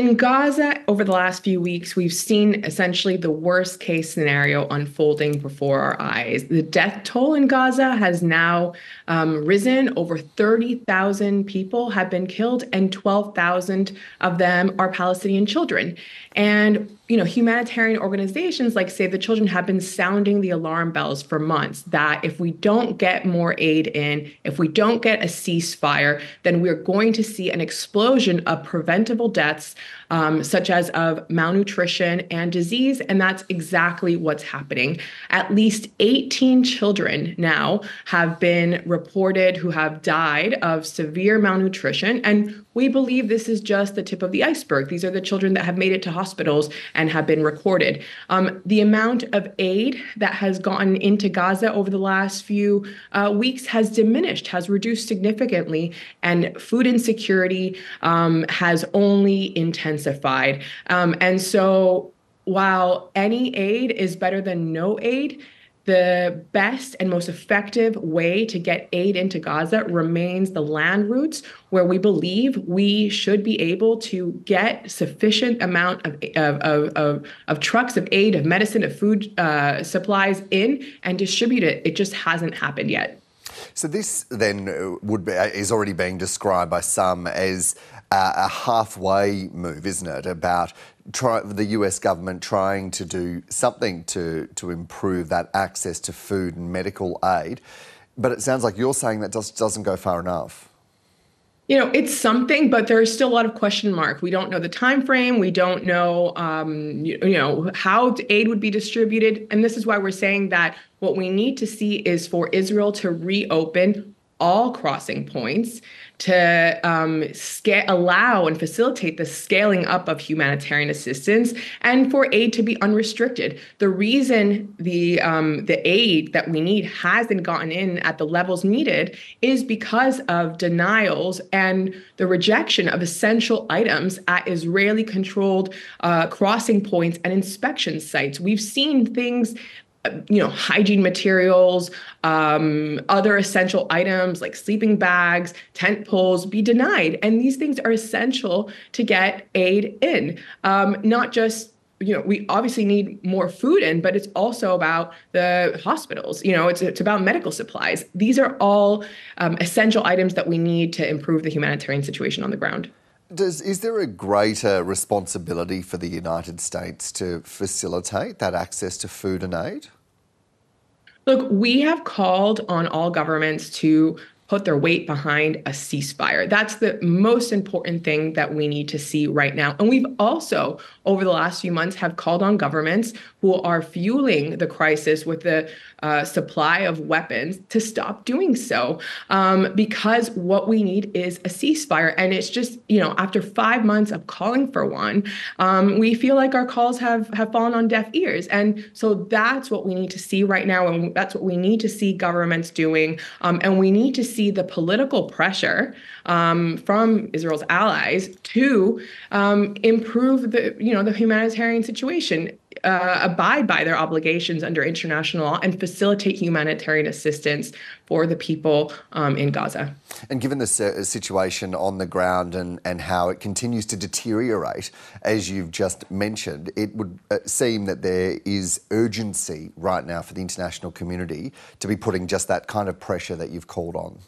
In Gaza, over the last few weeks, we've seen essentially the worst case scenario unfolding before our eyes. The death toll in Gaza has now risen. Over 30,000 people have been killed, and 12,000 of them are Palestinian children. And humanitarian organizations like Save the Children have been sounding the alarm bells for months that if we don't get more aid in, if we don't get a ceasefire, then we're going to see an explosion of preventable deaths, such as of malnutrition and disease. And that's exactly what's happening. At least 18 children now have been reported who have died of severe malnutrition. And we believe this is just the tip of the iceberg. These are the children that have made it to hospitals and have been recorded. The amount of aid that has gone into Gaza over the last few weeks has diminished, has reduced significantly, and food insecurity has only intensified. And so while any aid is better than no aid, the best and most effective way to get aid into Gaza remains the land routes, where we believe we should be able to get sufficient amount of trucks of aid, of medicine, of food supplies in and distribute it. It just hasn't happened yet. So this then is already being described by some as a halfway move, isn't it? About the US government trying to do something to improve that access to food and medical aid. But it sounds like you're saying that doesn't go far enough. It's something, but there's still a lot of question mark. We don't know the time frame. We don't know, how aid would be distributed. And this is why we're saying that what we need to see is for Israel to reopen all crossing points, to allow and facilitate the scaling up of humanitarian assistance, and for aid to be unrestricted. The reason the aid that we need hasn't gotten in at the levels needed is because of denials and the rejection of essential items at Israeli-controlled crossing points and inspection sites. We've seen things, hygiene materials, other essential items like sleeping bags, tent poles be denied. And these things are essential to get aid in. Not just, we obviously need more food in, but it's also about the hospitals. It's about medical supplies. These are all essential items that we need to improve the humanitarian situation on the ground. Is there a greater responsibility for the United States to facilitate that access to food and aid? Look, we have called on all governments to put their weight behind a ceasefire. That's the most important thing that we need to see right now. And we've also, over the last few months, have called on governments who are fueling the crisis with the supply of weapons to stop doing so, because what we need is a ceasefire. And it's just, after 5 months of calling for one, we feel like our calls have fallen on deaf ears. And so that's what we need to see right now. And that's what we need to see governments doing. And we need to see the political pressure from Israel's allies to improve the humanitarian situation, abide by their obligations under international law, and facilitate humanitarian assistance for the people in Gaza. And given the situation on the ground and how it continues to deteriorate, as you've just mentioned, it would seem that there is urgency right now for the international community to be putting just that kind of pressure that you've called on.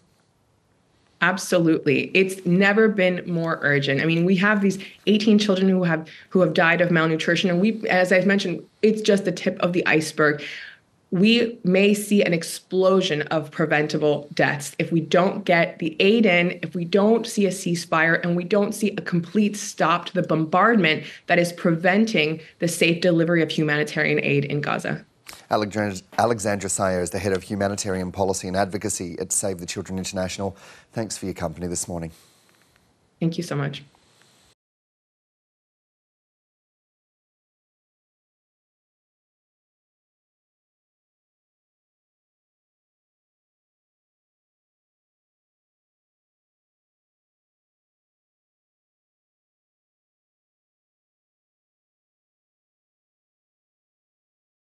Absolutely. It's never been more urgent. I mean, we have these 18 children who have died of malnutrition. And as I've mentioned, it's just the tip of the iceberg. We may see an explosion of preventable deaths if we don't get the aid in, if we don't see a ceasefire, and we don't see a complete stop to the bombardment that is preventing the safe delivery of humanitarian aid in Gaza. Alexandra Saieh is the head of Humanitarian Policy and Advocacy at Save the Children International. Thanks for your company this morning. Thank you so much.